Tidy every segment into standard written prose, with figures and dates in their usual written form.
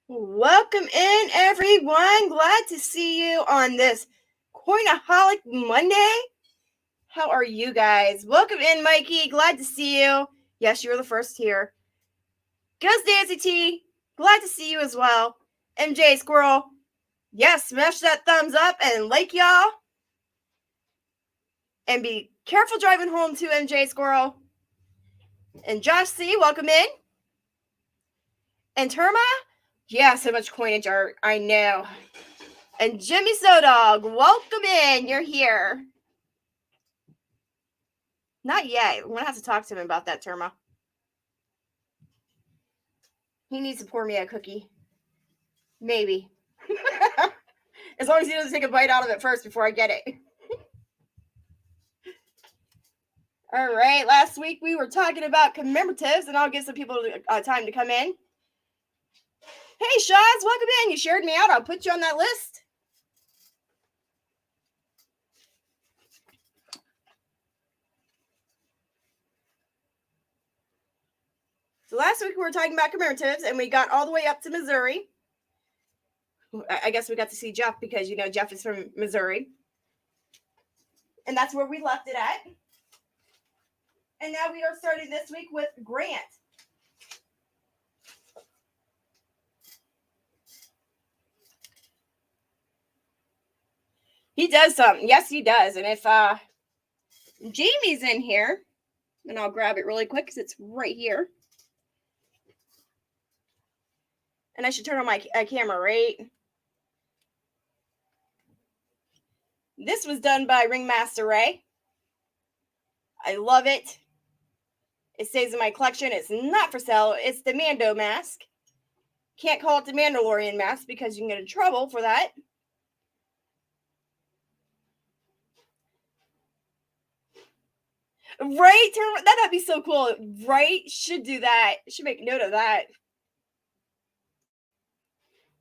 Welcome in, everyone. Glad to see you on this Coinholic Monday. How are you guys? Welcome in, Mikey. Glad to see you. Yes, you're the first here. Ghost Daisy T, glad to see you as well. MJ Squirrel, yes, smash that thumbs up and like y'all. And be careful driving home too, MJ Squirrel. And Josh C, welcome in. And Terma, yeah, so much coinage art, I know. And Jimmy Sodog, welcome in. You're here. Not yet. I'm going to have to talk to him about that, Terma. He needs to pour me a cookie. Maybe. As long as he doesn't take a bite out of it first before I get it. All right. Last week we were talking about commemoratives, and I'll give some people time to come in. Hey, Shaz, welcome in. You shared me out. I'll put you on that list. So last week we were talking about commemoratives, and we got all the way up to Missouri. I guess we got to see Jeff because, you know, Jeff is from Missouri. And that's where we left it at. And now we are starting this week with Grant. He does something. Yes, he does. And if Jamie's in here, and I'll grab it really quick because it's right here. And I should turn on my camera, right? This was done by Ringmaster Ray. I love it. It stays in my collection. It's not for sale. It's the Mando mask. Can't call it the Mandalorian mask because you can get in trouble for that. Right? That'd be so cool. Right? Should do that. Should make note of that.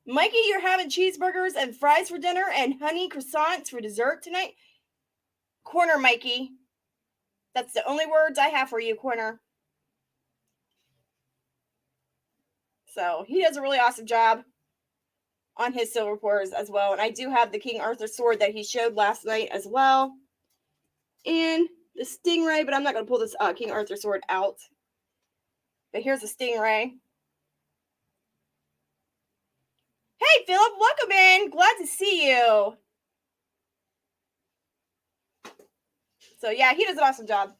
Mikey, you're having cheeseburgers and fries for dinner and honey croissants for dessert tonight? Corner, Mikey. That's the only words I have for you, Corner. So he does a really awesome job on his silver pours as well. And I do have the King Arthur sword that he showed last night as well. And the Stingray, but I'm not going to pull this King Arthur sword out. But here's the Stingray. Hey, Philip, welcome in. Glad to see you. So, yeah, he does an awesome job.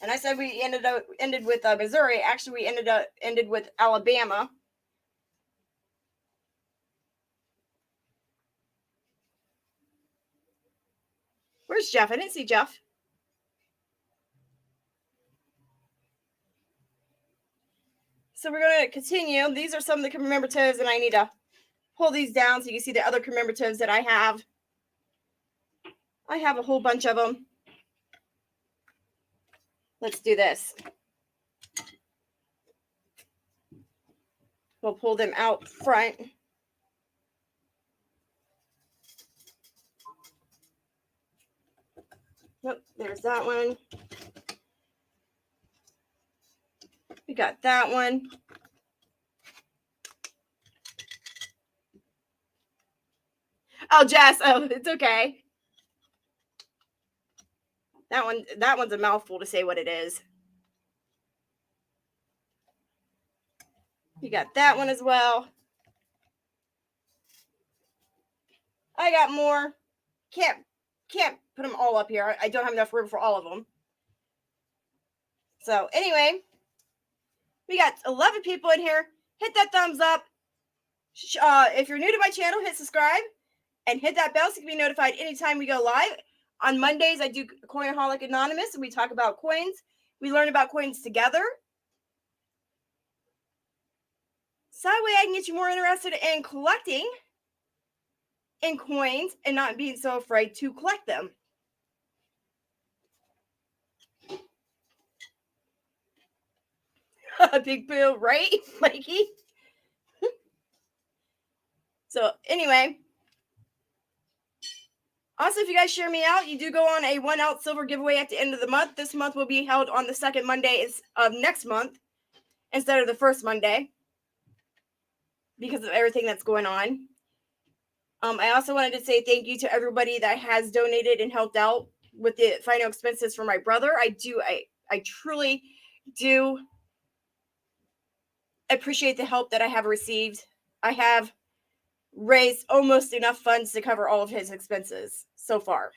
And I said we ended with Missouri. Actually, we ended with Alabama. Where's Jeff? I didn't see Jeff. So we're going to continue. These are some of the commemoratives, and I need to pull these down so you can see the other commemoratives that I have. I have a whole bunch of them. Let's do this. We'll pull them out front. Yep, there's that one. We got that one. Oh, Jess. Oh, it's okay. That one's a mouthful to say what it is. You got that one as well. I got more. Can't put them all up here. I don't have enough room for all of them. So anyway, we got 11 people in here. Hit that thumbs up. If you're new to my channel, hit subscribe and hit that bell so you can be notified anytime we go live. On Mondays, I do Coinholics Anonymous, and we talk about coins. We learn about coins together. So that way I can get you more interested in collecting in coins and not being so afraid to collect them. Big boo, right, Mikey? So anyway, Also, if you guys share me out, you do go on a 1 ounce silver giveaway at the end of the month. This month will be held on the second Monday of next month instead of the first Monday because of everything that's going on. I also wanted to say thank you to everybody that has donated and helped out with the final expenses for my brother. I truly do appreciate the help that I have received. I have raised almost enough funds to cover all of his expenses so far.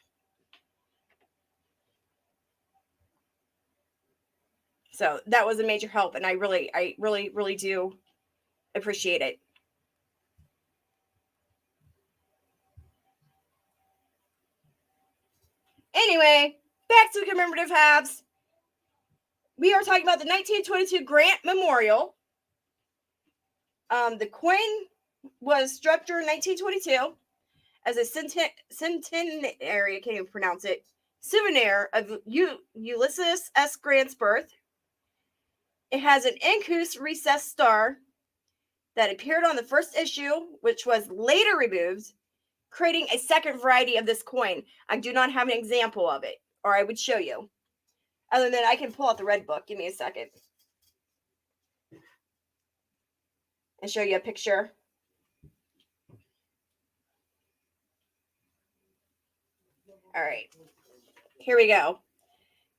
So that was a major help, and I really do appreciate it. Anyway, back to the commemorative halves. We are talking about the 1922 Grant Memorial. The coin was struck during 1922 as a centenary, I can't even pronounce it, souvenir of Ulysses S. Grant's birth. It has an incus recessed star that appeared on the first issue, which was later removed, creating a second variety of this coin. I do not have an example of it, or I would show you. Other than I can pull out the red book. Give me a second. And show you a picture. All right. Here we go.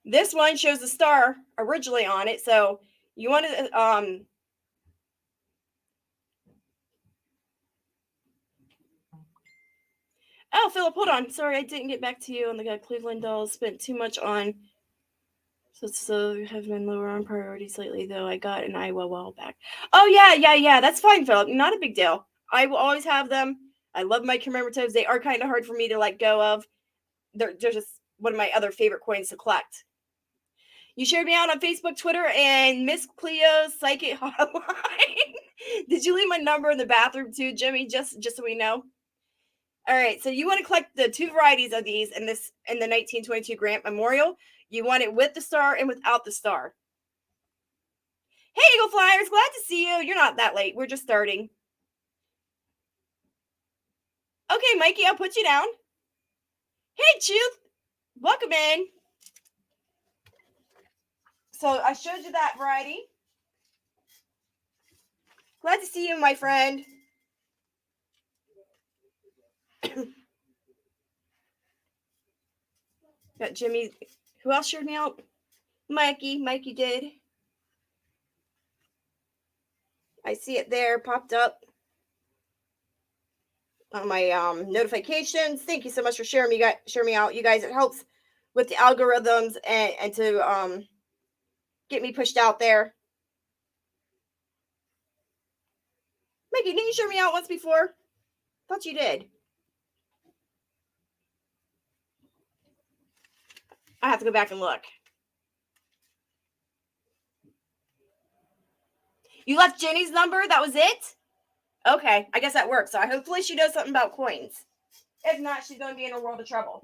This one shows the star originally on it. So you want to oh, Philip, hold on. Sorry, I didn't get back to you on the Cleveland Dolls. Spent too much on so have been lower on priorities lately, though. I got an Iowa while back. Oh yeah. That's fine, Philip. Not a big deal. I will always have them. I love my commemoratives. They are kind of hard for me to let go of. They're just one of my other favorite coins to collect. You shared me out on Facebook, Twitter, and Miss Cleo's Psychic Hotline. Did you leave my number in the bathroom too, Jimmy? Just so we know. All right, so you want to collect the two varieties of these in the 1922 Grant Memorial. You want it with the star and without the star. Hey, Eagle Flyers, glad to see you. You're not that late. We're just starting. Okay, Mikey, I'll put you down. Hey, Truth, welcome in. So I showed you that variety. Glad to see you, my friend. Got Jimmy. Who else showed me out? Mikey did. I see it there, popped up on my notifications. Thank you so much for sharing me out, you guys. It helps with the algorithms and to get me pushed out there. Mikey, didn't you share me out once before? Thought you did. I have to go back and look. You left Jenny's number? That was it? Okay, I guess that works. So hopefully she knows something about coins. If not, she's going to be in a world of trouble.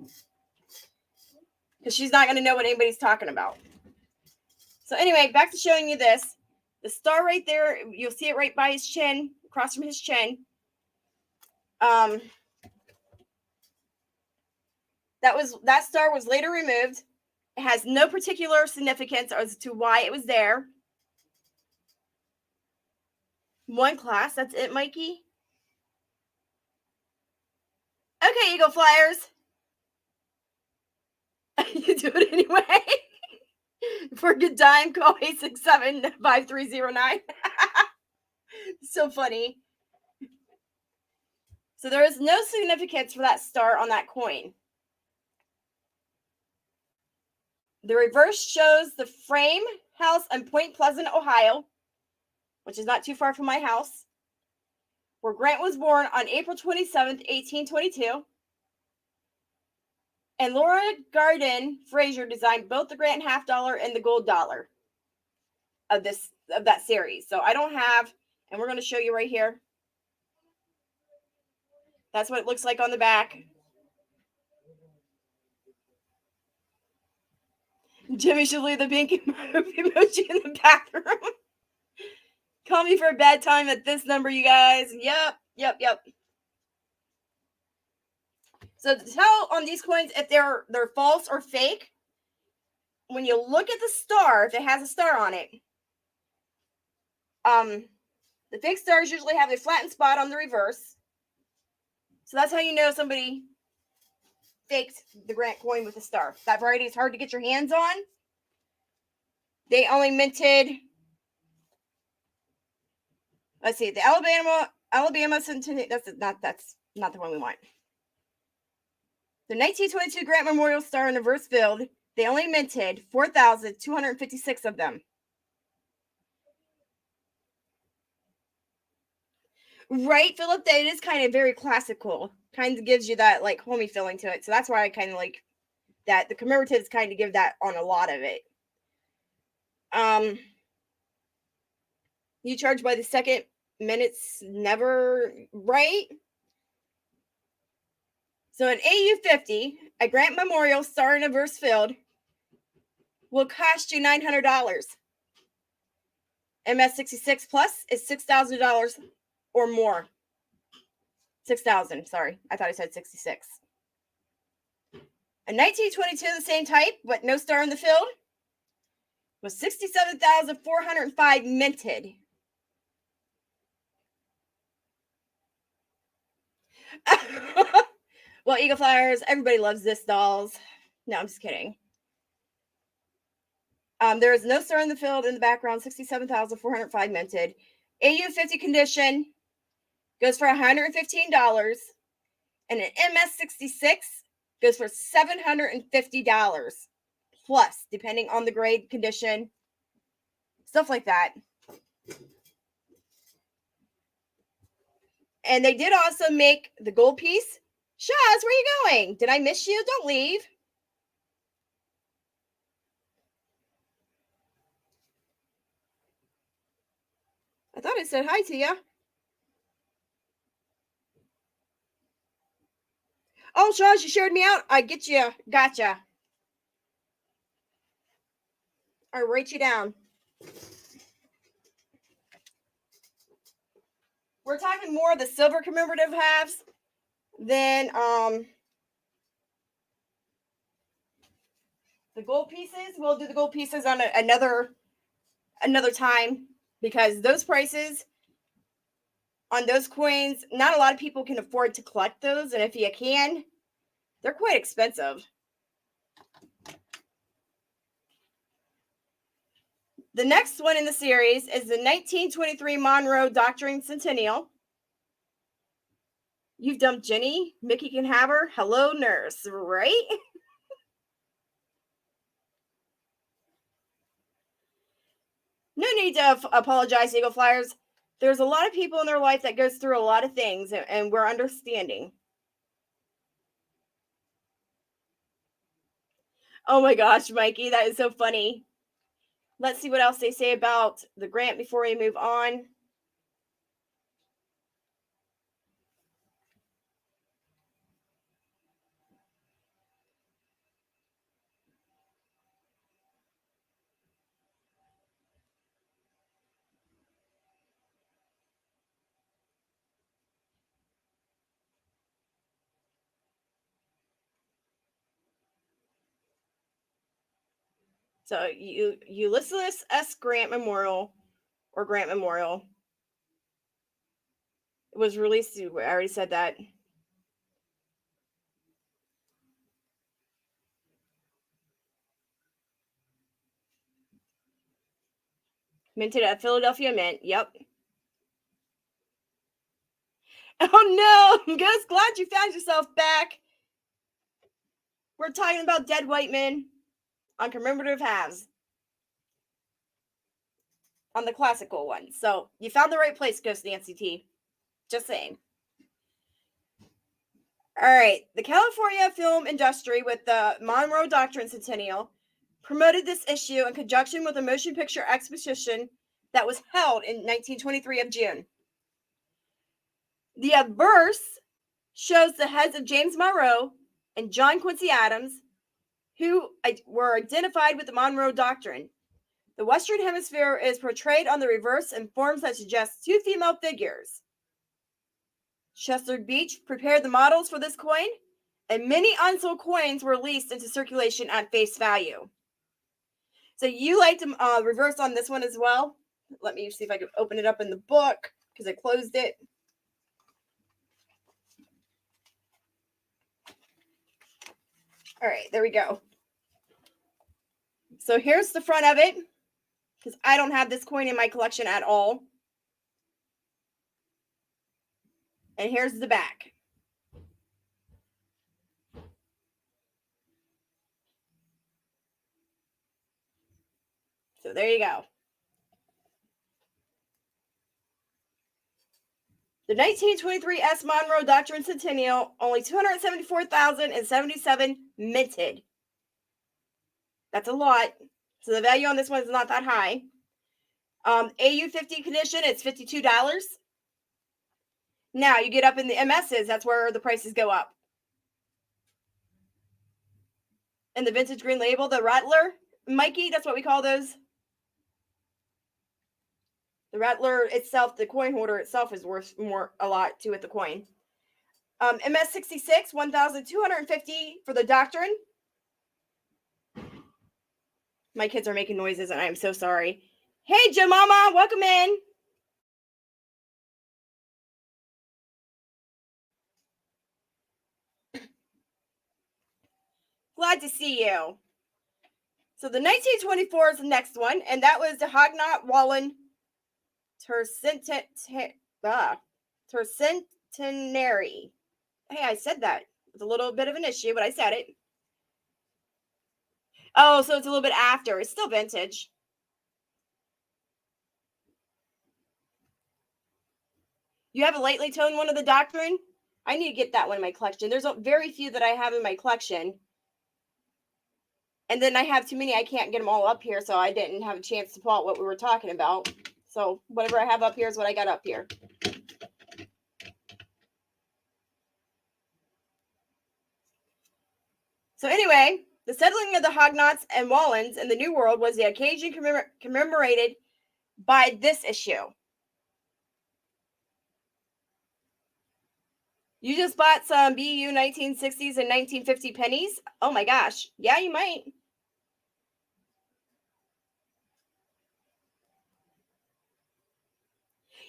Because she's not going to know what anybody's talking about. So anyway, back to showing you this. The star right there, you'll see it right by his chin, across from his chin. That star was later removed. It has no particular significance as to why it was there. One class, that's it, Mikey? Okay, Eagle Flyers. You do it anyway. For a good time, call 867-5309. So funny. So there is no significance for that star on that coin. The reverse shows the frame house in Point Pleasant, Ohio, which is not too far from my house, where Grant was born on April 27th, 1822. And Laura Garden Fraser designed both the Grant half dollar and the gold dollar of that series. So I don't have, and we're going to show you right here. That's what it looks like on the back. Jimmy should leave the pink emoji in the bathroom. Call me for a bad time at this number, you guys. Yep. So So to tell on these coins if they're false or fake, when you look at the star, if it has a star on it, the fake stars usually have a flattened spot on the reverse. So that's how you know somebody faked the Grant coin with a star. That variety is hard to get your hands on. They only minted, let's see, the Alabama Centennial. That's not the one we want. The 1922 Grant Memorial Star in the reverse field. They only minted 4,256 of them. Right, Philip? That it is kind of very classical. Kind of gives you that like homey feeling to it. So that's why I kind of like that. The commemoratives kind of give that on a lot of it. You charge by the second. Minutes never right. So an AU-50, a Grant Memorial Star in a reverse field, will cost you $900. MS-66 Plus is $6,000 or more. 6,000, sorry. I thought I said 66. A 1922, the same type, but no star in the field, was 67,405 minted. Well, Eagle Flyers, everybody loves this dolls. No, I'm just kidding. There is no star in the field in the background, 67,405 minted. AU-50 condition goes for $115, and an MS-66 goes for $750 plus, depending on the grade, condition, stuff like that. And they did also make the gold piece. Shaz, where are you going? Did I miss you? Don't leave. I thought I said hi to you. Oh, Shaz, you shared me out. I get you. Gotcha. I write you down. We're talking more of the silver commemorative halves than the gold pieces. We'll do the gold pieces on another time, because those prices on those coins, not a lot of people can afford to collect those, and if you can, they're quite expensive. The next one in the series is the 1923 Monroe Doctrine Centennial. You've dumped Jenny. Mickey can have her. Hello, nurse. Right? No need to apologize, Eagle Flyers. There's a lot of people in their life that goes through a lot of things, and we're understanding. Oh my gosh, Mikey, that is so funny. Let's see what else they say about the Grant before we move on. So Ulysses S. Grant Memorial, or Grant Memorial, it was released. I already said that. Minted at Philadelphia Mint. Yep. Oh no, Ghost, glad you found yourself back. We're talking about dead white men on commemorative halves. On the classical one. So you found the right place, Ghost Nancy T. Just saying. All right. The California film industry, with the Monroe Doctrine Centennial, promoted this issue in conjunction with a motion picture exposition that was held in 1923 of June. The obverse shows the heads of James Monroe and John Quincy Adams, who were identified with the Monroe Doctrine. The Western Hemisphere is portrayed on the reverse in forms that suggest two female figures. Chester Beach prepared the models for this coin, And many unsold coins were released into circulation at face value. So you like to reverse on this one as well? Let me see if I can open it up in the book because I closed it. All right, there we go. So here's the front of it because I don't have this coin in my collection at all. And here's the back. So there you go. The 1923 S. Monroe Doctrine Centennial, only 274,077 minted. That's a lot. So the value on this one is not that high. AU50 condition, it's $52. Now you get up in the MSs, that's where the prices go up. And the vintage green label, the Rattler, Mikey, that's what we call those. The Rattler itself, the coin holder itself is worth a lot too with the coin. MS66, 1,250 for the Doctrine. My kids are making noises and I'm so sorry. Hey, Jemama, welcome in. Glad to see you. So the 1924 is the next one, and that was the Hognot Wallen Tercentenary. Hey, I said that. It's a little bit of an issue, but I said it. Oh, so it's a little bit after. It's still vintage. You have a lightly toned one of the Doctrine? I need to get that one in my collection. There's very few that I have in my collection. And then I have too many. I can't get them all up here, so I didn't have a chance to pull out what we were talking about. So whatever I have up here is what I got up here. So anyway, the settling of the Hognots and Wallens in the New World was the occasion commemorated by this issue. You just bought some BU 1960s and 1950 pennies? Oh my gosh. Yeah, you might.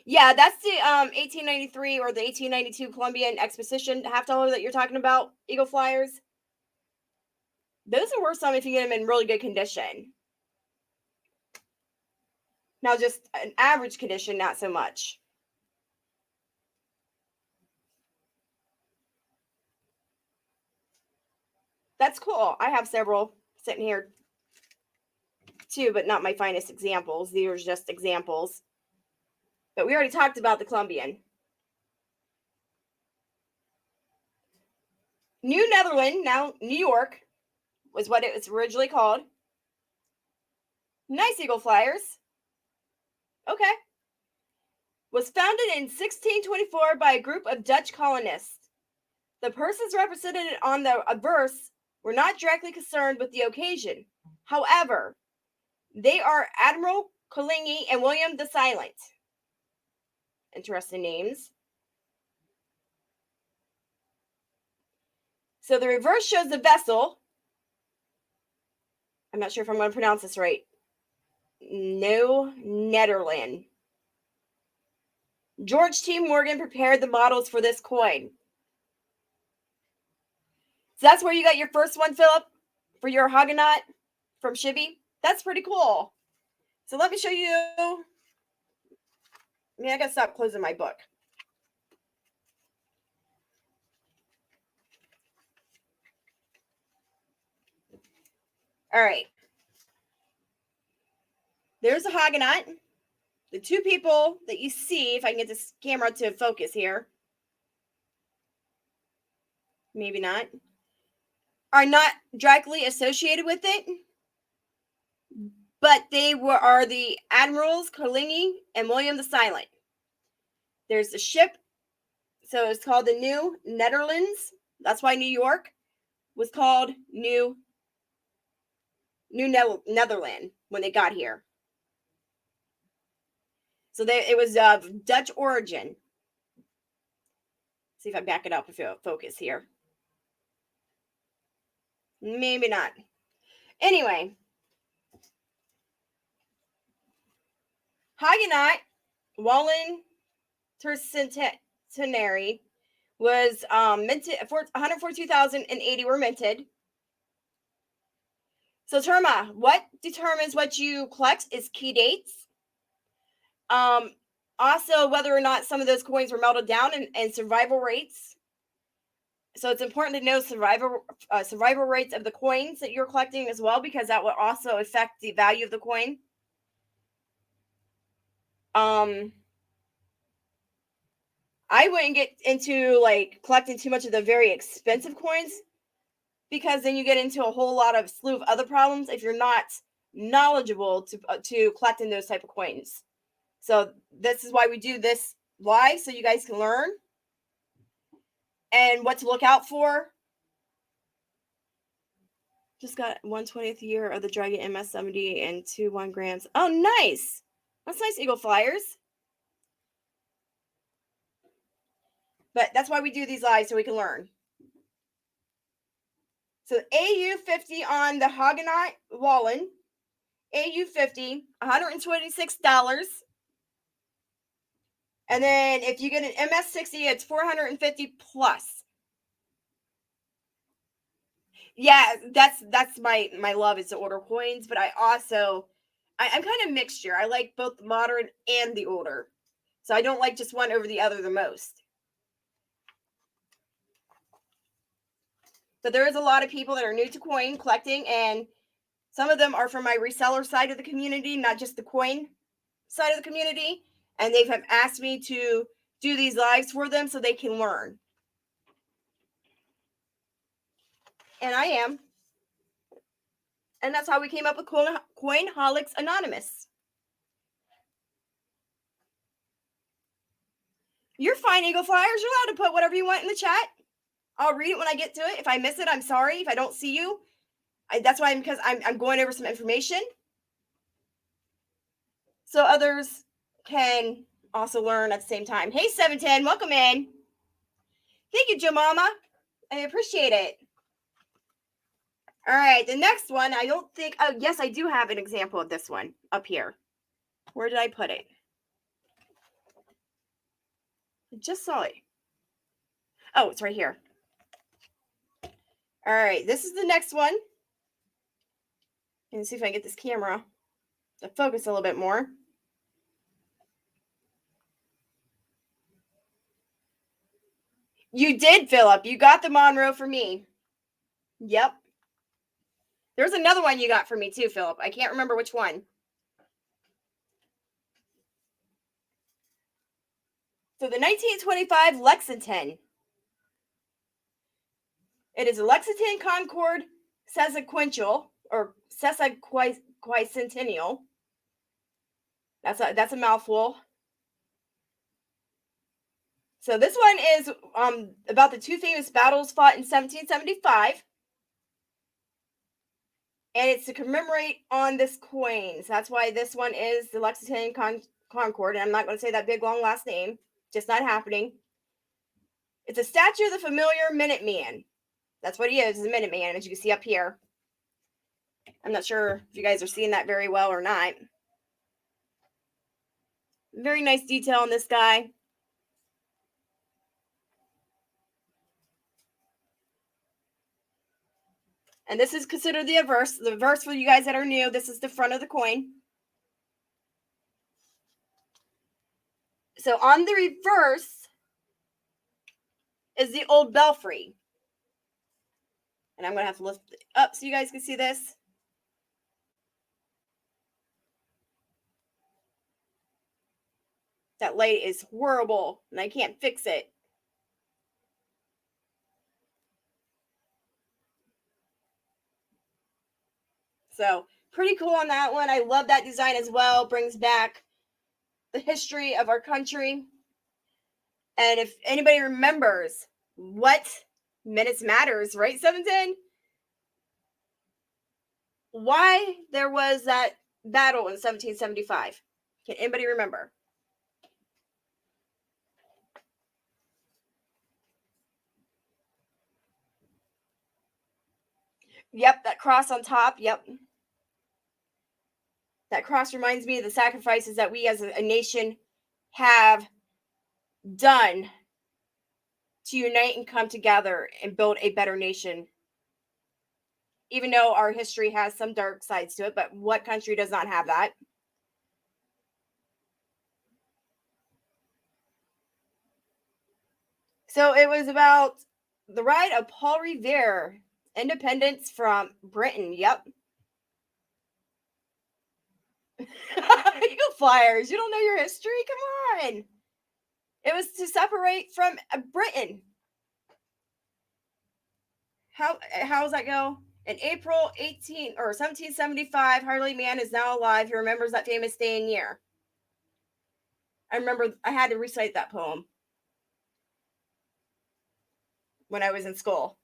Yeah, that's the 1893 or the 1892 Columbian Exposition half dollar that you're talking about, Eagle Flyers. Those are worth some if you get them in really good condition. Now, just an average condition, not so much. That's cool. I have several sitting here too, but not my finest examples. These are just examples. But we already talked about the Columbian. New Netherland, now New York, was what it was originally called. Nice Eagle Flyers. Okay. Was founded in 1624 by a group of Dutch colonists. The persons represented on the obverse were not directly concerned with the occasion. However, they are Admiral Coligny and William the Silent. Interesting names. So the reverse shows the vessel. I'm not sure if I'm going to pronounce this right. No, Netherland. George T. Morgan prepared the models for this coin. So that's where you got your first one, Philip, for your Hogonaut from Shibby. That's pretty cool. So let me show you. I mean, I got to stop closing my book. All right. There's a Hogonaut. The two people that you see, if I can get this camera to focus here, maybe not, are not directly associated with it, but they are the Admirals Coligny and William the Silent. There's the ship, so it's called the New Netherlands. That's why New York was called New Netherland when they got here. So it was of Dutch origin. See if I back it up if it'll focus here. Maybe not. Anyway, Huguenot Wallen Tercentenary was minted for 142,080 were minted. So Terma, what determines what you collect is key dates. Also whether or not some of those coins were melted down and survival rates. So it's important to know survival rates of the coins that you're collecting as well, because that will also affect the value of the coin. I wouldn't get into like collecting too much of the very expensive coins, because then you get into a whole lot of slew of other problems if you're not knowledgeable to collecting those type of coins. So this is why we do this live, so you guys can learn and what to look out for. Just got 1/20th year of the Dragon MS-70 and 2 1 grams. Oh, nice. That's nice, Eagle Flyers. But that's why we do these live, so we can learn. So AU50 on the Huguenot Wallen. AU50, $126. And then if you get an MS60, it's $450 plus. Yeah, that's my love, is to order coins, but I'm kind of mixture. I like both the modern and the older. So I don't like just one over the other the most. But there is a lot of people that are new to coin collecting, and some of them are from my reseller side of the community, not just the coin side of the community. And they have asked me to do these lives for them so they can learn. And I am. And that's how we came up with Coinholics Anonymous. You're fine, Eagle Flyers. You're allowed to put whatever you want in the chat. I'll read it when I get to it. If I miss it, I'm sorry. If I don't see you, that's why because I'm going over some information, so others can also learn at the same time. Hey, 710, welcome in. Thank you, Jemama. I appreciate it. All right, the next one, I don't think. Oh, yes, I do have an example of this one up here. Where did I put it? I just saw it. Oh, it's right here. All right, this is the next one. Let me see if I can get this camera to focus a little bit more. You did, Philip. You got the Monroe for me. Yep. There's another one you got for me too, Philip. I can't remember which one. So the 1925 Lexington. It is a Lexington Concord sesquicentennial or sesquicentennial. That's a mouthful. So this one is about the two famous battles fought in 1775. And it's to commemorate on this coin. So that's why this one is the Lexington Concord. And I'm not going to say that big, long last name. Just not happening. It's a statue of the familiar Minuteman. That's what he is a Minuteman, as you can see up here. I'm not sure if you guys are seeing that very well or not. Very nice detail on this guy. And this is considered the reverse. The reverse for you guys that are new, this is the front of the coin. So on the reverse is the old belfry. And I'm going to have to lift it up so you guys can see this. That light is horrible, and I can't fix it. So pretty cool on that one. I love that design as well. Brings back the history of our country. And if anybody remembers what minutes matters, right, 710? Why there was that battle in 1775? Can anybody remember? Yep, that cross on top. Yep. That cross reminds me of the sacrifices that we as a nation have done to unite and come together and build a better nation. Even though our history has some dark sides to it, but what country does not have that? So it was about the ride of Paul Revere, independence from Britain. Yep. You flyers, you don't know your history? Come on. It was to separate from Britain. How does that go? In April 1775, hardly a man is now alive who remembers that famous day and year. I remember I had to recite that poem when I was in school.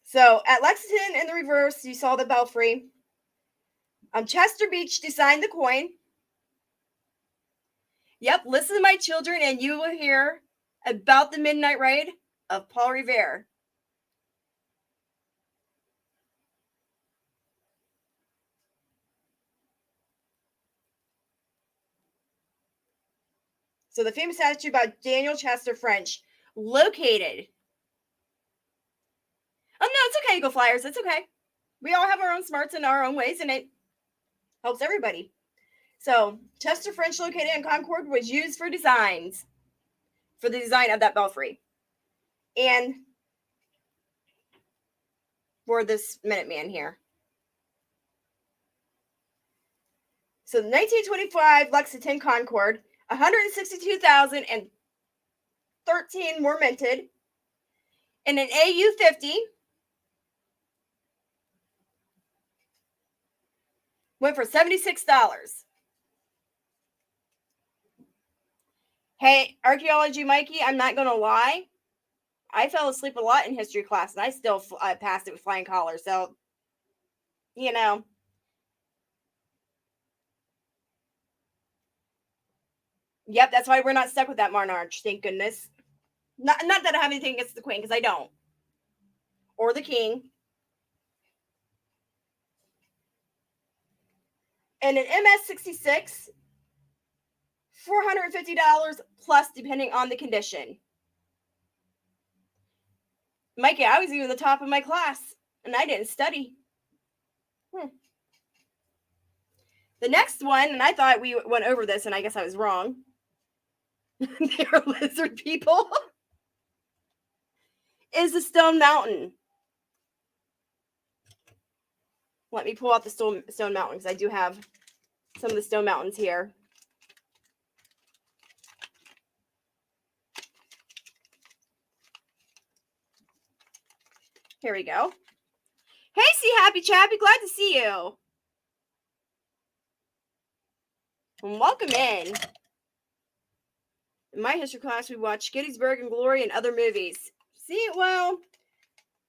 So at Lexington in the reverse, you saw the belfry. Chester Beach designed the coin. Yep, listen to my children and you will hear about the midnight ride of Paul Revere. So the famous statue about Daniel Chester French, located. Oh no, it's okay, Eagle Flyers. It's okay. We all have our own smarts in our own ways, and it helps everybody. So Chester French, located in Concord, was used for the design of that belfry, and for this Minuteman here. So 1925 Lexington Concord, 162,013 were minted, and an AU-50 went for $76. Hey, archaeology Mikey, I'm not going to lie. I fell asleep a lot in history class, and I still passed it with flying colors. So, you know. Yep, that's why we're not stuck with that monarch. Thank goodness. Not that I have anything against the queen, because I don't. Or the king. And an MS-66, $450 plus, depending on the condition. Mikey, I was even the top of my class, and I didn't study. The next one, and I thought we went over this, and I guess I was wrong. They're lizard people. Is the Stone Mountain. Let me pull out the Stone Mountain, because I do have some of the Stone Mountains here. Here we go. Hey, see Happy Chappy, glad to see you. And welcome in. In my history class, we watched Gettysburg and Glory and other movies. See, well,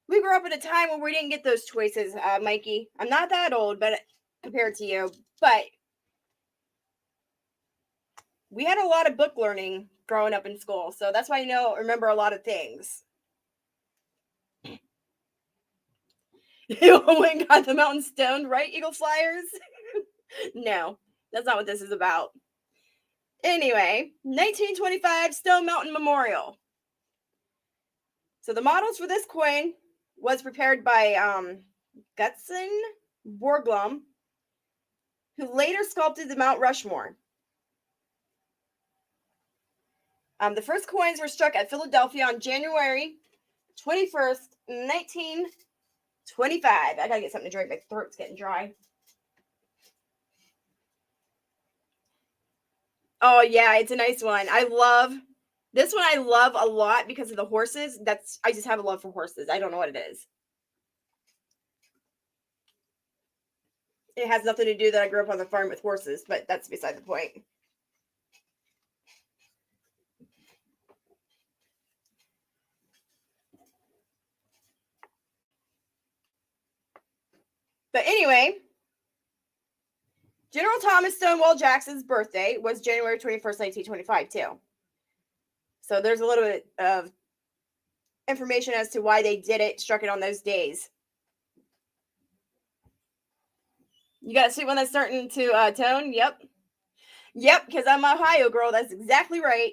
we grew up at a time where we didn't get those choices, Mikey. I'm not that old, but compared to you, but we had a lot of book learning growing up in school, so that's why I remember a lot of things. You went and got the mountain stoned, right, Eagle Flyers? No, that's not what this is about. Anyway, 1925 Stone Mountain Memorial. So the models for this coin was prepared by Gutzon Borglum, who later sculpted the Mount Rushmore. The first coins were struck at Philadelphia on January 21st, 1925. I gotta get something to drink. My throat's getting dry. Oh yeah, it's a nice one. I love this one. I love a lot because of the horses. I just have a love for horses. I don't know what it is. It has nothing to do that I grew up on the farm with horses, but that's beside the point. But anyway, General Thomas Stonewall Jackson's birthday was January 21st, 1925, too. So there's a little bit of information as to why they did it, struck it on those days. You got to see when that's starting to tone? Yep. Yep, because I'm an Ohio girl. That's exactly right.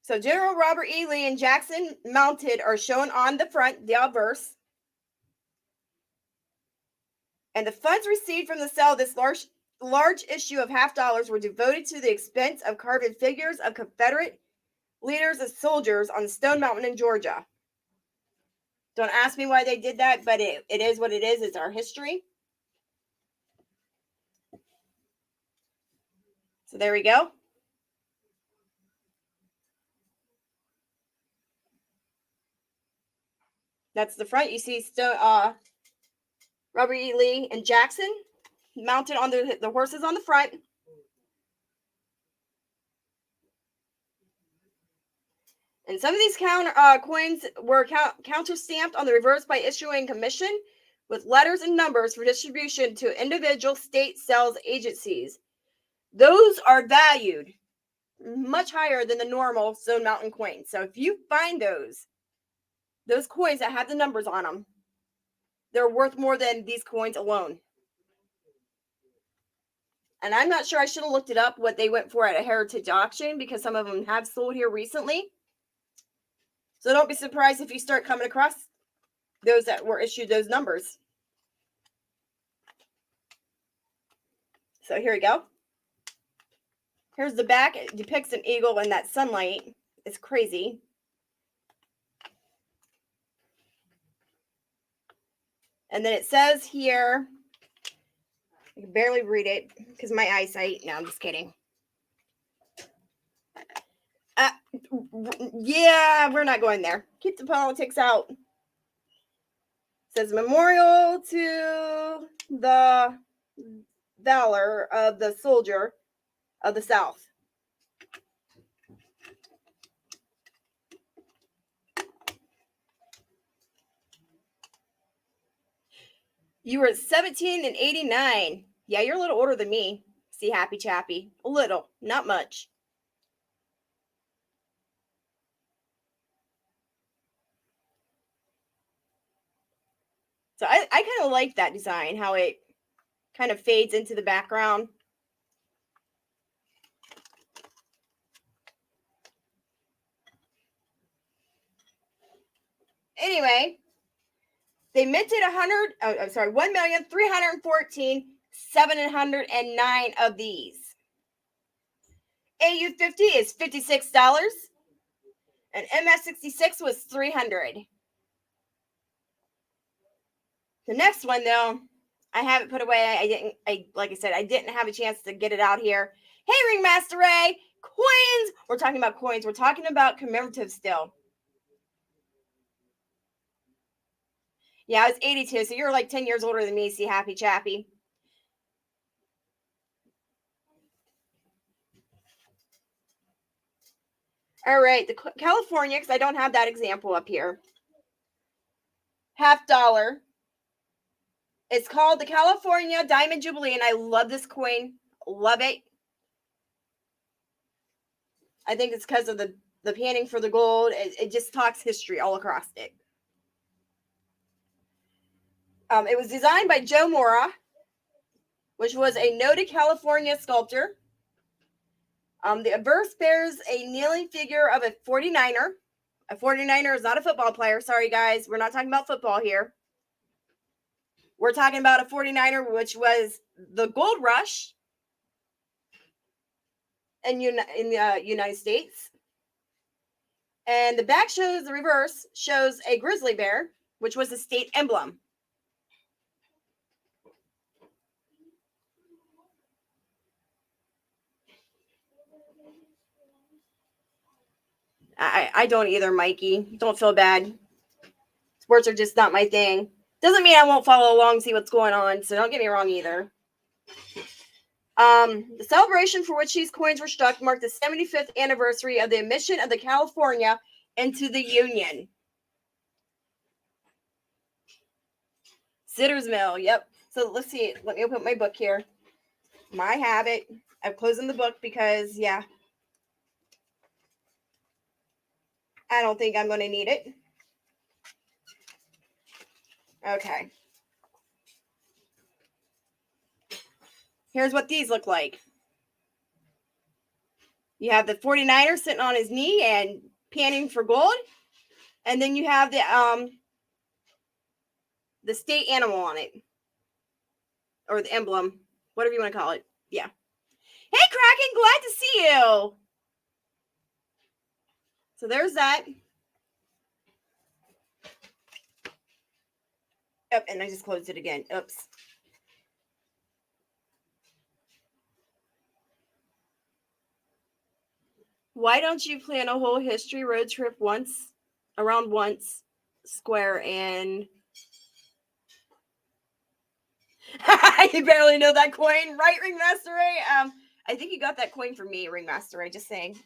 So General Robert E. Lee and Jackson mounted are shown on the front, the obverse. And the funds received from the sale of this large issue of $50 were devoted to the expense of carving figures of Confederate leaders and soldiers on Stone Mountain in Georgia. Don't ask me why they did that, but it is what it is. It's our history. So there we go. That's the front. You see Robert E. Lee and Jackson mounted on the horses on the front. And some of these coins were counter-stamped on the reverse by issuing commission with letters and numbers for distribution to individual state sales agencies. Those are valued much higher than the normal Stone Mountain coins. So if you find those coins that have the numbers on them, they're worth more than these coins alone. And I'm not sure, I should have looked it up what they went for at a heritage auction, because some of them have sold here recently. So don't be surprised if you start coming across those that were issued those numbers. So here we go. Here's the back. It depicts an eagle in that sunlight. It's crazy. And then it says here, I can barely read it because my eyesight. No, I'm just kidding. Yeah, we're not going there. Keep the politics out. It says memorial to the valor of the soldier of the South. You were 17 and 89. Yeah, you're a little older than me. See, happy chappy. A little, not much. So I kind of like that design, how it kind of fades into the background. Anyway, they minted 1,314,709 of these. AU50 is $56, and MS66 was $300. The next one, though, I have it put away. Like I said, I didn't have a chance to get it out here. Hey, Ringmaster Ray, coins. We're talking about coins. We're talking about commemorative still. Yeah, I was 82, so you're like 10 years older than me, see, happy chappy. All right, the California, because I don't have that example up here. $50. It's called the California Diamond Jubilee, and I love this coin. Love it. I think it's because of the panning for the gold. It just talks history all across it. It was designed by Joe Mora, which was a noted California sculptor. The obverse bears a kneeling figure of a 49er. A 49er is not a football player. Sorry, guys. We're not talking about football here. We're talking about a 49er, which was the gold rush in the United States. And the back shows, the reverse shows a grizzly bear, which was the state emblem. I don't either, Mikey. Don't feel bad. Sports are just not my thing. Doesn't mean I won't follow along and see what's going on, so don't get me wrong either. The celebration for which these coins were struck marked the 75th anniversary of the admission of the California into the Union. Sitter's Mill, yep. So let's see. Let me open my book here. My habit. I'm closing the book because, yeah, I don't think I'm going to need it. Okay. Here's what these look like. You have the 49er sitting on his knee and panning for gold. And then you have the state animal on it. Or the emblem. Whatever you want to call it. Yeah. Hey, Kraken, glad to see you. So there's that. Oh, and I just closed it again. Oops. Why don't you plan a whole history road trip around once square and you barely know that coin, right, Ringmaster Ray? I think you got that coin from me, Ringmaster Ray, just saying.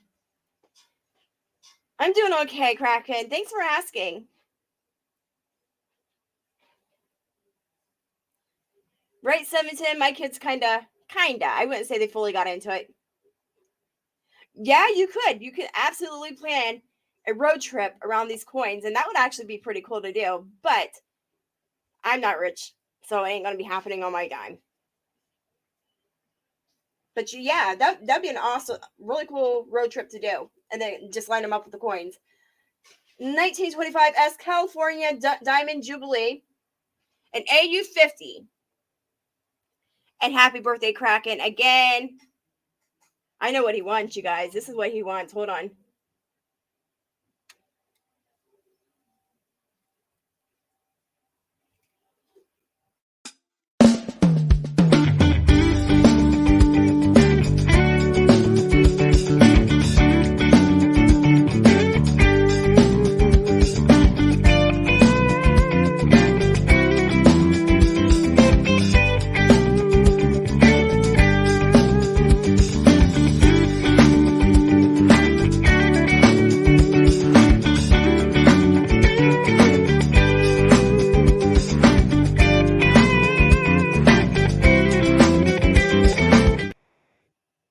I'm doing okay, Kraken. Thanks for asking. Right, 710, my kids kinda. I wouldn't say they fully got into it. Yeah, you could. You could absolutely plan a road trip around these coins, and that would actually be pretty cool to do. But I'm not rich, so it ain't gonna be happening on my dime. But yeah, that'd be an awesome, really cool road trip to do, and then just line them up with the coins. 1925 S California Diamond Jubilee, an AU50, and happy birthday, Kraken again. I know what he wants, you guys. This is what he wants. Hold on.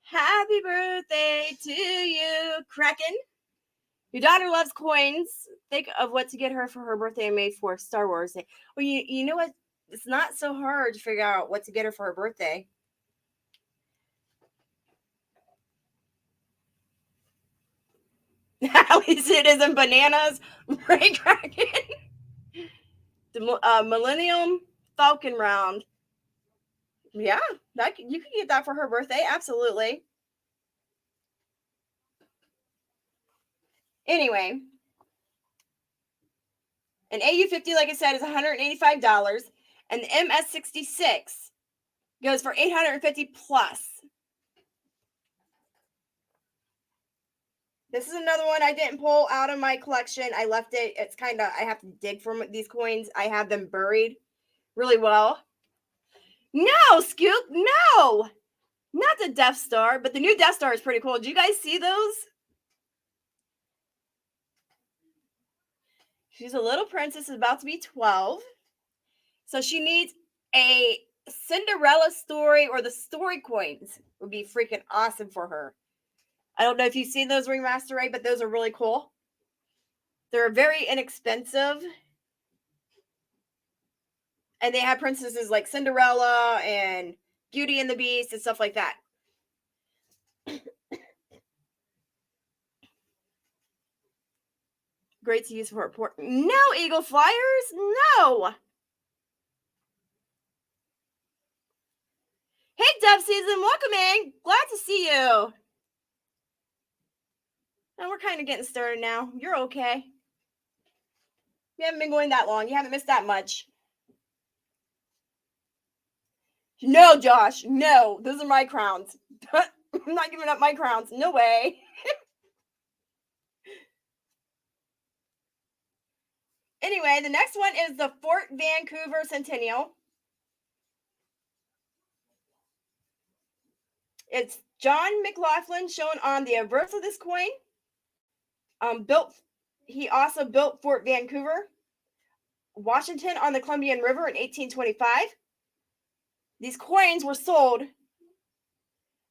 Happy birthday to you, Kraken. Your daughter loves coins. Think of what to get her for her birthday on May 4th, Star Wars Day. Well, you know what? It's not so hard to figure out what to get her for her birthday. At least it isn't bananas, right, Kraken? The Millennium Falcon round. Yeah, you could get that for her birthday. Absolutely. Anyway, an AU50, like I said, is $185, and the MS66 goes for $850 plus. This is another one I didn't pull out of my collection. I left it. It's kind of, I have to dig for these coins. I have them buried really well. No, Scoop, no. Not the Death Star, but the new Death Star is pretty cool. Do you guys see those? She's a little princess, is about to be 12. So she needs a Cinderella story, or the story coins would be freaking awesome for her. I don't know if you've seen those Ringmaster Ray, but those are really cool. They're very inexpensive. And they have princesses like Cinderella and Beauty and the Beast and stuff like that. Great to use for report. No, Eagle Flyers. No. Hey, Dove Season. Welcome in. Glad to see you. And we're kind of getting started now. You're okay. You haven't been going that long. You haven't missed that much. No, Josh. No. Those are my crowns. I'm not giving up my crowns. No way. Anyway, the next one is the Fort Vancouver Centennial. It's John McLaughlin shown on the reverse of this coin. He also built Fort Vancouver, Washington on the Columbian River in 1825. These coins were sold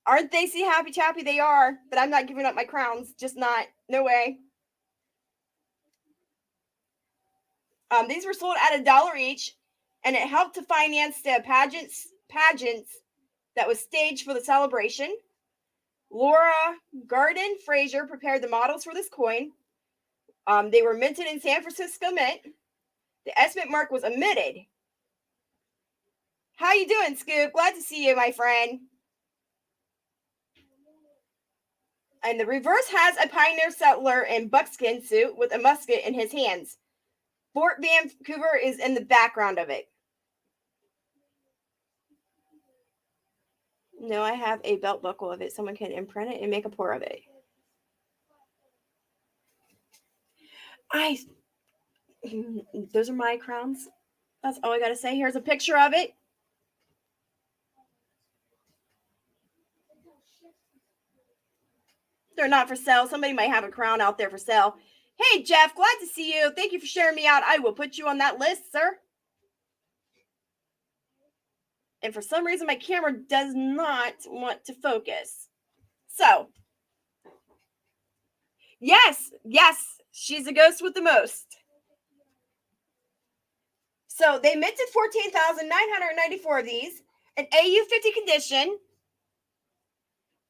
Aren't they see happy chappy? They are, but I'm not giving up my crowns. Just not. No way. These were sold at $1 each, and it helped to finance the pageants that was staged for the celebration. Laura Garden Fraser prepared the models for this coin. They were minted in San Francisco Mint. The estimate mark was omitted. How you doing, Scoop? Glad to see you, my friend. And the reverse has a pioneer settler in buckskin suit with a musket in his hands. Fort Vancouver is in the background of it. No, I have a belt buckle of it. Someone can imprint it and make a pour of it. Those are my crowns. That's all I got to say. Here's a picture of it. They're not for sale. Somebody might have a crown out there for sale. Hey, Jeff, glad to see you. Thank you for sharing me out. I will put you on that list, sir. And for some reason, my camera does not want to focus. So, yes, she's a ghost with the most. So, they minted 14,994 of these. An AU50 condition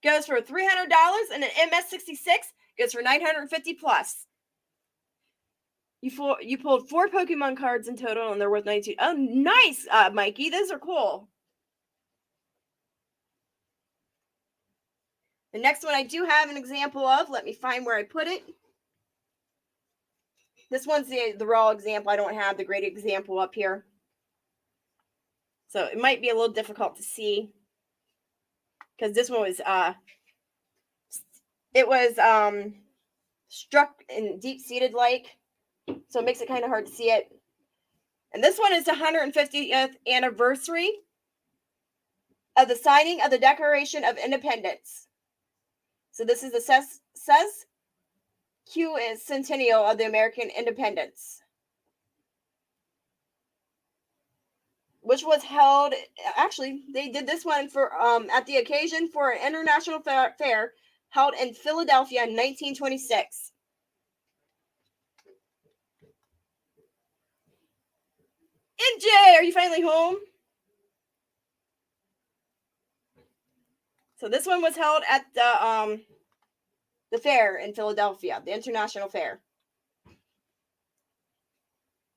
goes for $300, and an MS66 goes for $950 plus. You pulled 4 Pokemon cards in total, and they're worth $92. Oh, nice, Mikey. Those are cool. The next one I do have an example of. Let me find where I put it. This one's the raw example. I don't have the great example up here. So it might be a little difficult to see. Because this one was struck in deep-seated like. So it makes it kind of hard to see it. And this one is the 150th anniversary of the signing of the Declaration of Independence. So this is the says Q is centennial of the American independence, which was held. Actually, they did this one for at the occasion for an international fair held in Philadelphia in 1926. MJ, are you finally home? So this one was held at the fair in Philadelphia, the international fair.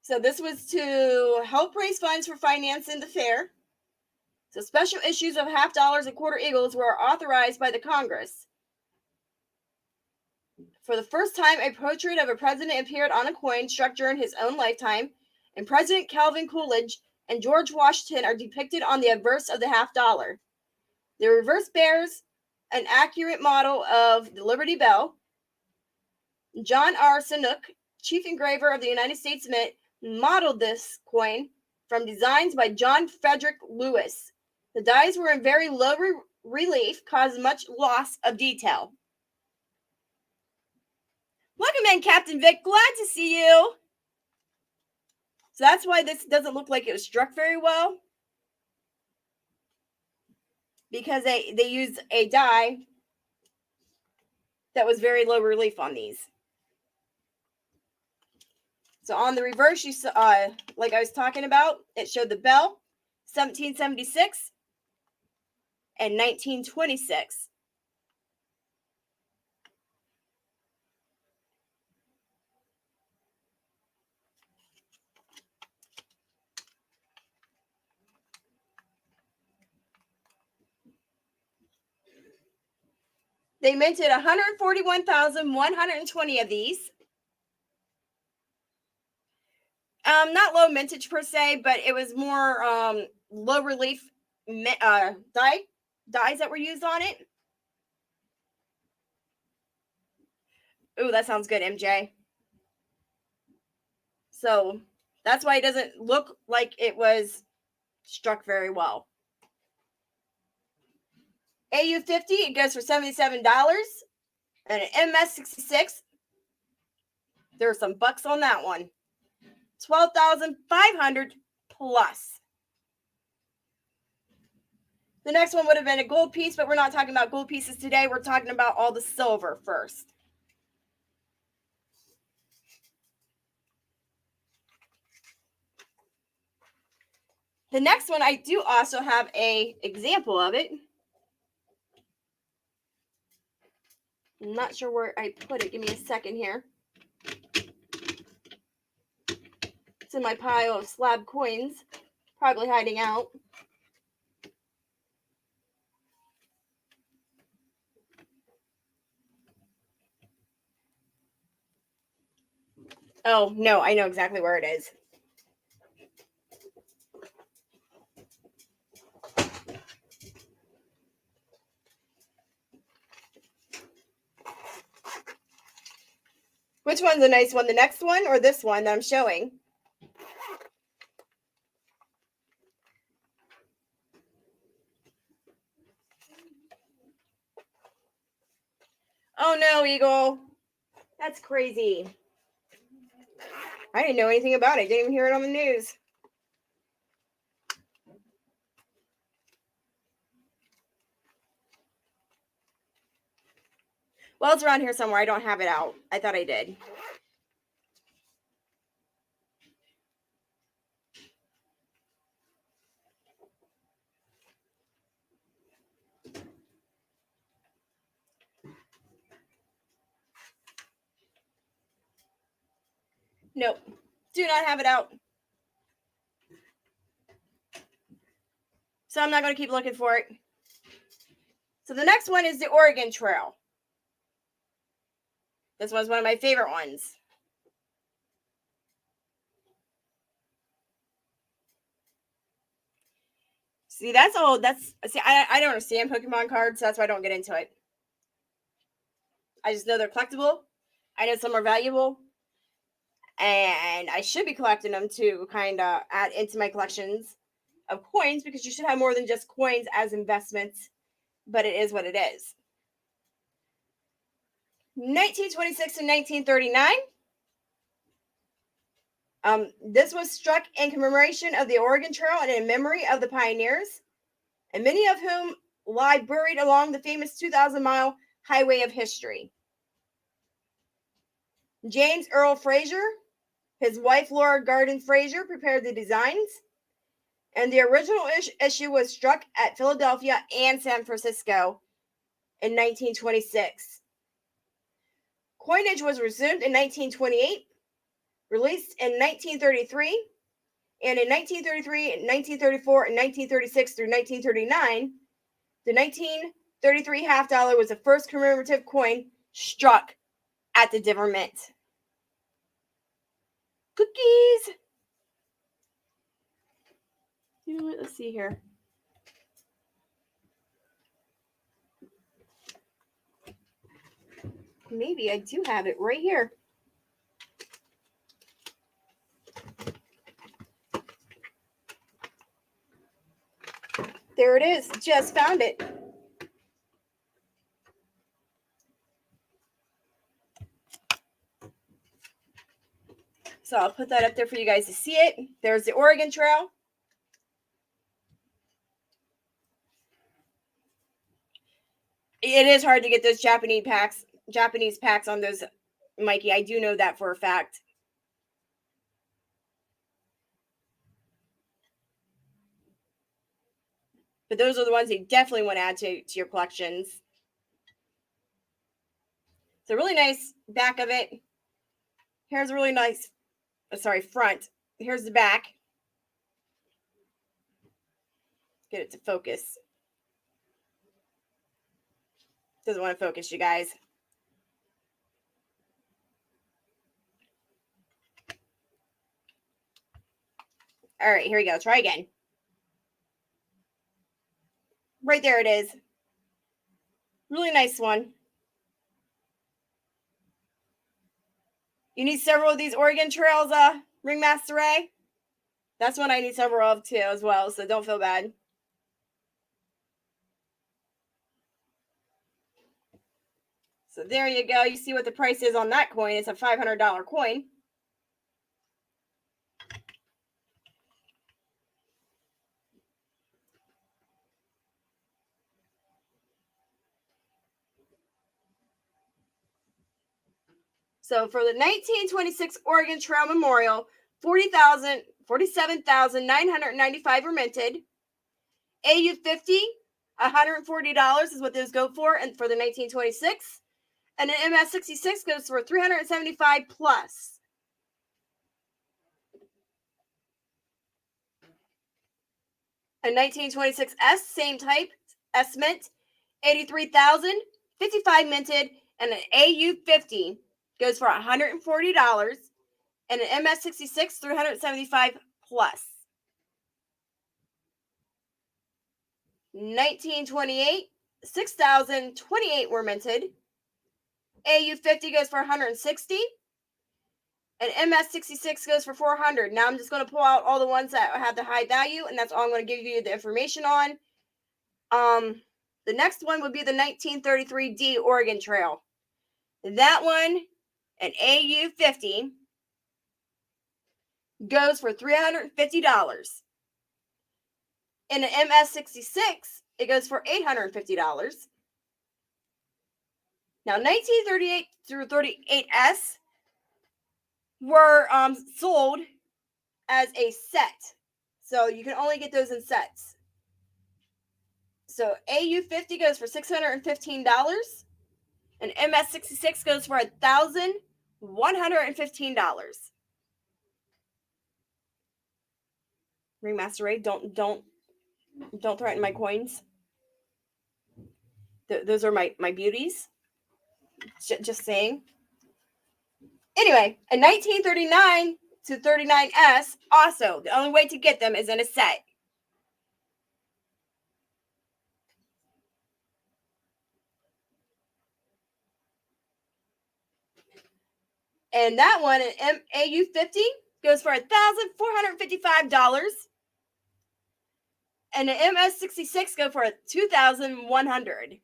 So this was to help raise funds for financing the fair. So special issues of half dollars and quarter eagles were authorized by the Congress. For the first time, a portrait of a president appeared on a coin struck during his own lifetime, and President Calvin Coolidge and George Washington are depicted on the obverse of the half dollar. The reverse bears an accurate model of the Liberty Bell. John R. Sanook, chief engraver of the United States Mint, modeled this coin from designs by John Frederick Lewis. The dies were in very low relief, causing much loss of detail. Welcome in, Captain Vic. Glad to see you. So that's why this doesn't look like it was struck very well. Because they used a die that was very low relief on these. So on the reverse, you saw, like I was talking about, it showed the bell, 1776 and 1926. They minted 141,120 of these. Not low mintage per se, but it was more low relief dies that were used on it. Ooh, that sounds good, MJ. So that's why it doesn't look like it was struck very well. AU50, it goes for $77. And an MS66, there are some bucks on that one. $12,500 plus. The next one would have been a gold piece, but we're not talking about gold pieces today. We're talking about all the silver first. The next one, I do also have an example of it. I'm not sure where I put it. Give me a second here. It's in my pile of slab coins, probably hiding out. Oh, no, I know exactly where it is. Which one's a nice one? The next one or this one that I'm showing? Oh no, Eagle. That's crazy. I didn't know anything about it. Didn't even hear it on the news. Well, it's around here somewhere. I don't have it out. I thought I did. Nope. Do not have it out. So I'm not going to keep looking for it. So the next one is the Oregon Trail. This one's one of my favorite ones. See, that's all. I don't understand Pokemon cards. So that's why I don't get into it. I just know they're collectible. I know some are valuable. And I should be collecting them to kind of add into my collections of coins, because you should have more than just coins as investments. But it is what it is. 1926 and 1939. This was struck in commemoration of the Oregon Trail and in memory of the pioneers, and many of whom lie buried along the famous 2,000-mile highway of history. James Earl Fraser, his wife Laura Garden Fraser, prepared the designs, and the original issue was struck at Philadelphia and San Francisco in 1926. Coinage was resumed in 1928, released in 1933, and in 1933, 1934, and 1936 through 1939, the 1933 half dollar was the first commemorative coin struck at the Denver Mint. Cookies! You know what? Let's see here. Maybe I do have it right here. There it is. Just found it. So I'll put that up there for you guys to see it. There's the Oregon Trail. It is hard to get those Japanese packs on those, Mikey. I do know that for a fact. But those are the ones you definitely want to add to your collections. It's a really nice back of it. Here's a really nice, front. Here's the back. Get it to focus. Doesn't want to focus, you guys. All right, here we go. Try again. Right there it is. Really nice one. You need several of these Oregon Trails, Ringmaster Ray? That's one I need several of too as well, so don't feel bad. So there you go. You see what the price is on that coin. It's a $500 coin. So for the 1926 Oregon Trail Memorial, 47,995 were minted. AU 50, $140 is what those go for, and for the 1926. And an MS 66 goes for 375 plus. A 1926S, same type, S mint, 83,000, 55 minted, and an AU 50 goes for $140, and an MS 66, 375 plus. 1928, 6,028 were minted. AU 50 goes for 160, and MS 66 goes for 400. Now I'm just going to pull out all the ones that have the high value, and that's all I'm going to give you the information on. The next one would be the 1933D Oregon Trail. That one, an AU 50, goes for $350. In an MS 66, it goes for $850. Now, 1938 through 38S were sold as a set. So you can only get those in sets. So AU 50 goes for $615, and MS 66 goes for $1,115. Ringmaster Ray, don't threaten my coins. Those are my beauties. Just saying. Anyway, a 1939 to 39S, also, the only way to get them is in a set. And that one, an AU 50, goes for $1,455. And an MS 66 goes for $2,100.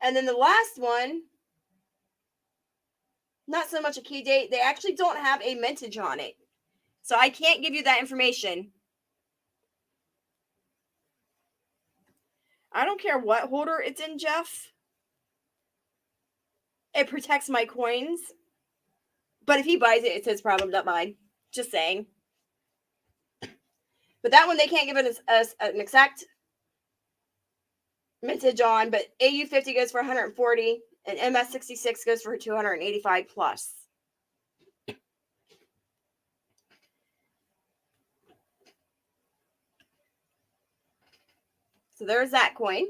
And then the last one, not so much a key date. They actually don't have a mintage on it. So I can't give you that information. I don't care what holder it's in, Jeff. It protects my coins. But if he buys it, it's his problem, not mine. Just saying. But that one, they can't give it an exact mintage on. But AU 50 goes for 140, and MS 66 goes for 285 plus. So there's that coin.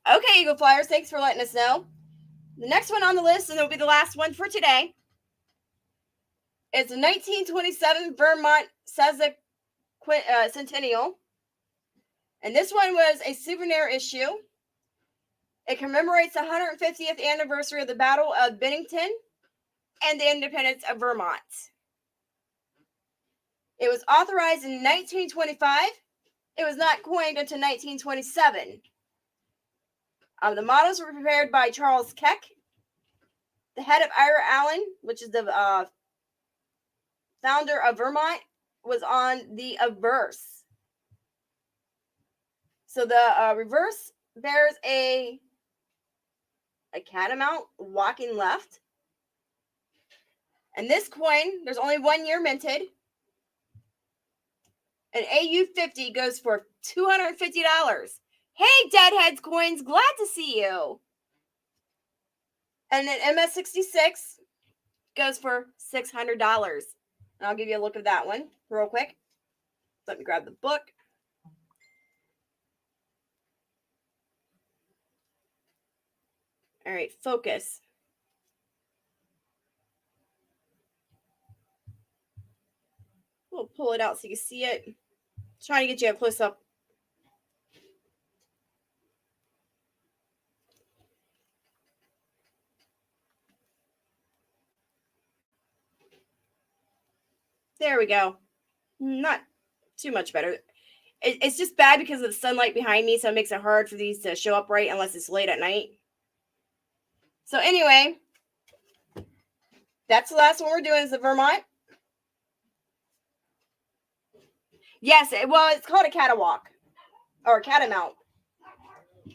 Okay, Eagle Flyers, thanks for letting us know. The next one on the list, and it'll be the last one for today, is the 1927 Vermont Centennial. And this one was a souvenir issue. It commemorates the 150th anniversary of the Battle of Bennington and the independence of Vermont. It was authorized in 1925. It was not coined until 1927. The models were prepared by Charles Keck. The head of Ira Allen, which is the founder of Vermont, was on the obverse. So the reverse bears a catamount walking left. And this coin, there's only 1 year minted. An AU 50 goes for $250. Hey, Deadheads Coins, glad to see you. And an MS 66 goes for $600. And I'll give you a look at that one real quick. Let me grab the book. All right, focus. We'll pull it out so you can see it. Trying to get you a close up. There we go. Not too much better. It's just bad because of the sunlight behind me, so it makes it hard for these to show up right unless it's late at night. So anyway, That's the last one we're doing is the Vermont. Yes, well, it's called a catawalk or a catamount.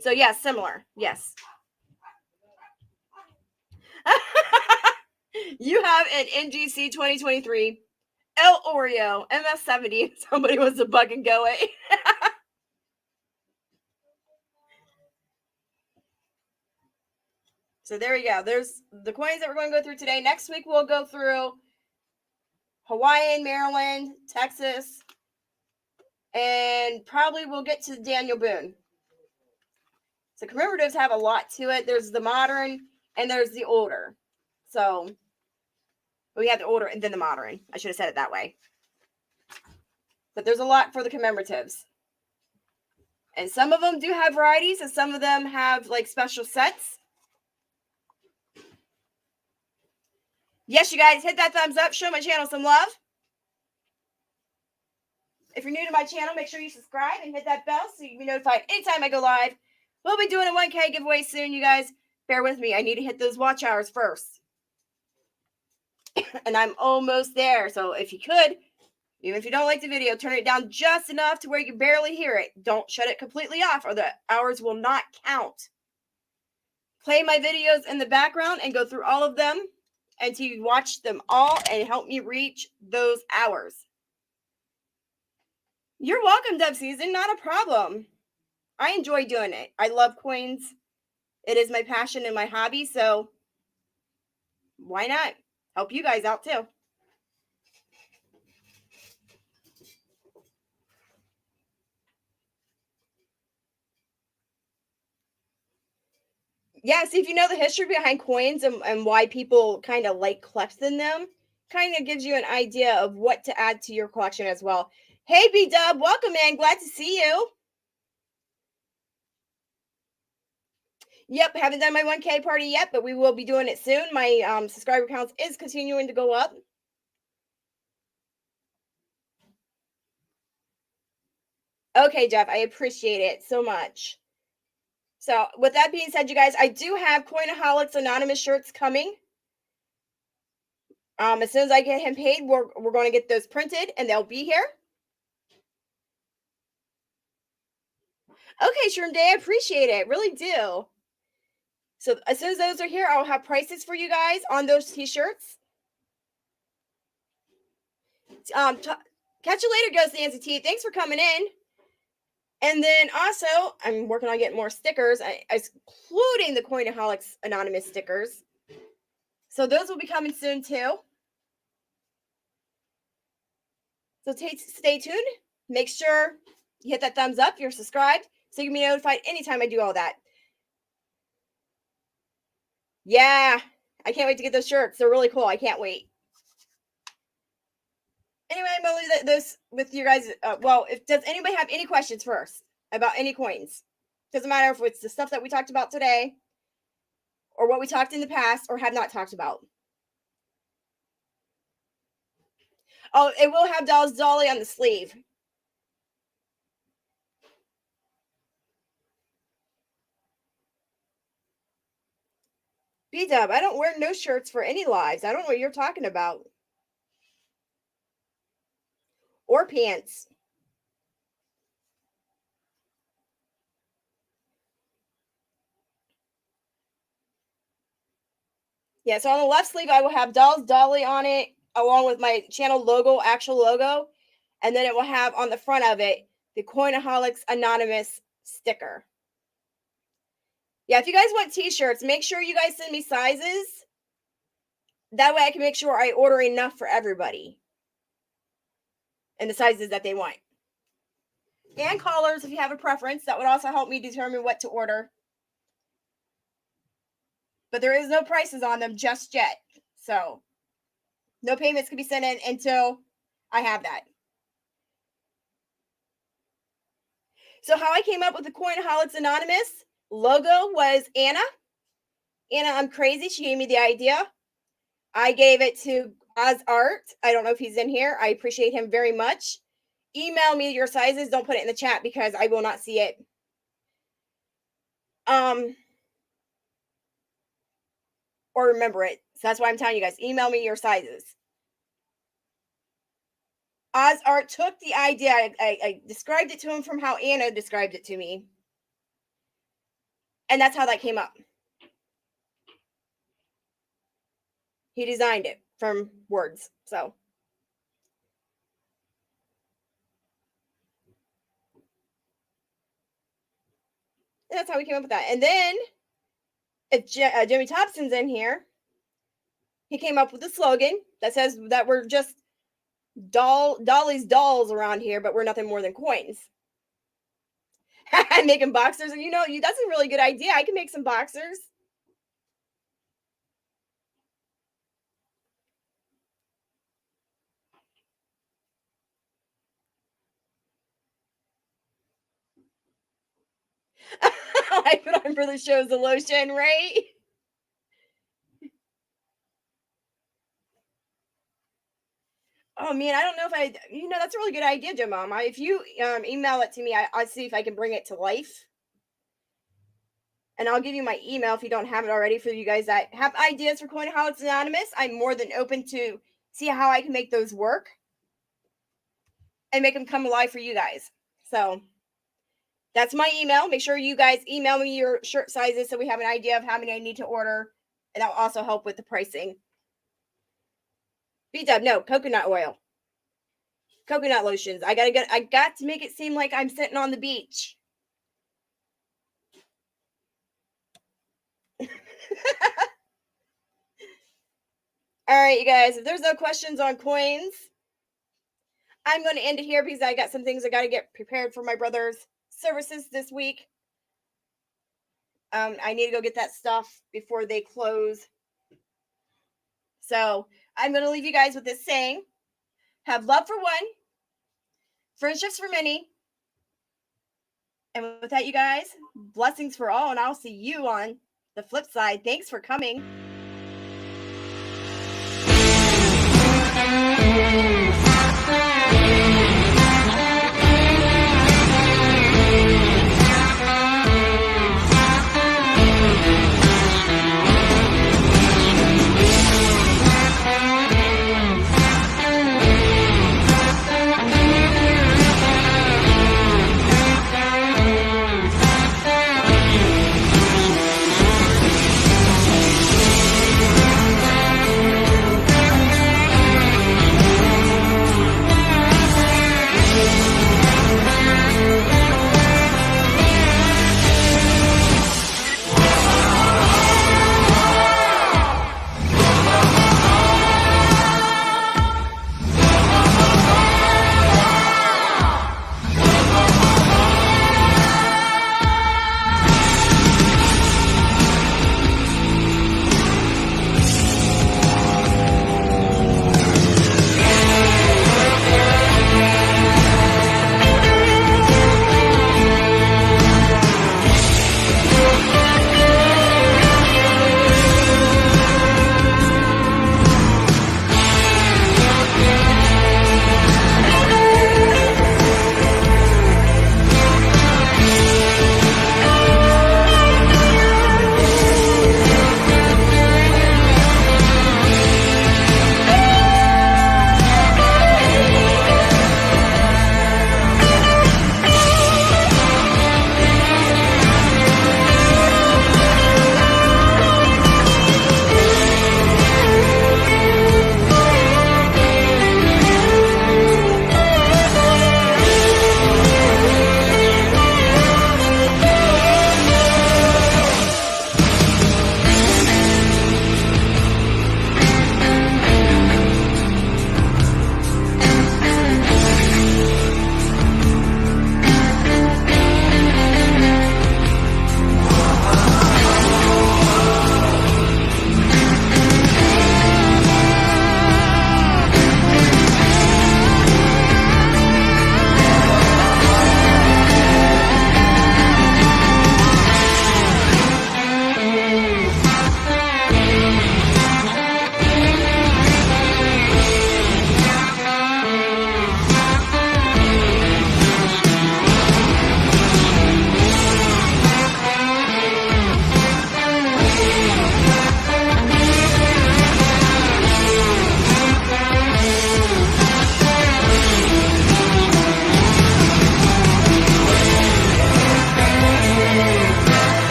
So yes, similar. Yes. You have an NGC 2023 El Oreo MS70. Somebody wants to bug and go away. So there you go. There's the coins that we're going to go through today. Next week we'll go through Hawaii, Maryland, Texas, and probably we'll get to Daniel Boone. So commemoratives have a lot to it. There's the modern and there's the older. So we have the older and then the modern. I should have said it that way. But there's a lot for the commemoratives. And some of them do have varieties and some of them have like special sets. Yes, you guys, hit that thumbs up. Show my channel some love. If you're new to my channel, make sure you subscribe and hit that bell so you can be notified anytime I go live. We'll be doing a 1K giveaway soon, you guys. Bear with me. I need to hit those watch hours first. And I'm almost there. So if you could, even if you don't like the video, turn it down just enough to where you can barely hear it. Don't shut it completely off or the hours will not count. Play my videos in the background and go through all of them until you watch them all and help me reach those hours. You're welcome, Dub Season. Not a problem. I enjoy doing it. I love coins. It is my passion and my hobby, so why not help you guys out too? Yeah, see, if you know the history behind coins and why people kind of like collecting them, kind of gives you an idea of what to add to your collection as well. Hey, B-Dub, welcome, man. Glad to see you. Yep, haven't done my 1K party yet, but we will be doing it soon. My subscriber count is continuing to go up. Okay, Jeff, I appreciate it so much. So with that being said, you guys, I do have Coinholics Anonymous shirts coming. As soon as I get him paid, we're going to get those printed and they'll be here. Okay, Shroom Day, I appreciate it. Really do. So as soon as those are here, I'll have prices for you guys on those t-shirts. Catch you later, Ghost Nancy T. Thanks for coming in. And then also, I'm working on getting more stickers, including the Coinholics Anonymous stickers. So those will be coming soon too. So stay tuned. Make sure you hit that thumbs up if you're subscribed so you can be notified anytime I do all that. Yeah, I can't wait to get those shirts. They're really cool. I can't wait. Anyway, I'm going to leave this with you guys. Does anybody have any questions first about any coins? Doesn't matter if it's the stuff that we talked about today or what we talked in the past or have not talked about. Oh, it will have Dolly on the sleeve. B-Dub, I don't wear no shirts for any lives. I don't know what you're talking about. Or pants. Yeah, so on the left sleeve, I will have Dolly on it, along with my channel logo, actual logo. And then it will have on the front of it, the Coinholics Anonymous sticker. Yeah, if you guys want t-shirts, make sure you guys send me sizes. That way I can make sure I order enough for everybody. And the sizes that they want. And colors, if you have a preference. That would also help me determine what to order. But there is no prices on them just yet. So, no payments can be sent in until I have that. So, how I came up with the Coinholics Anonymous logo was Anna. Anna, I'm crazy. She gave me the idea. I gave it to Oz Art. I don't know if he's in here. I appreciate him very much. Email me your sizes. Don't put it in the chat because I will not see it. Or remember it. So that's why I'm telling you guys, email me your sizes. Oz Art took the idea. I described it to him from how Anna described it to me. And that's how that came up. He designed it from words. So that's how we came up with that. And then if Jimmy Thompson's in here, he came up with a slogan that says that we're just Dolly's dolls around here, but we're nothing more than coins. Making boxers, and that's a really good idea. I can make some boxers. I put on for the show's the lotion, right? Oh man, I don't know if that's a really good idea, Jim Mom. If you email it to me, I'll see if I can bring it to life. And I'll give you my email if you don't have it already for you guys that have ideas for Coinholics Anonymous. I'm more than open to see how I can make those work and make them come alive for you guys. So that's my email. Make sure you guys email me your shirt sizes so we have an idea of how many I need to order. And that'll also help with the pricing. B-dub, no, coconut oil. Coconut lotions. I got to make it seem like I'm sitting on the beach. All right, you guys, if there's no questions on coins, I'm going to end it here because I got some things I got to get prepared for my brother's services this week. I need to go get that stuff before they close. So I'm going to leave you guys with this saying: have love for one, friendships for many. And with that, you guys, blessings for all, and I'll see you on the flip side. Thanks for coming.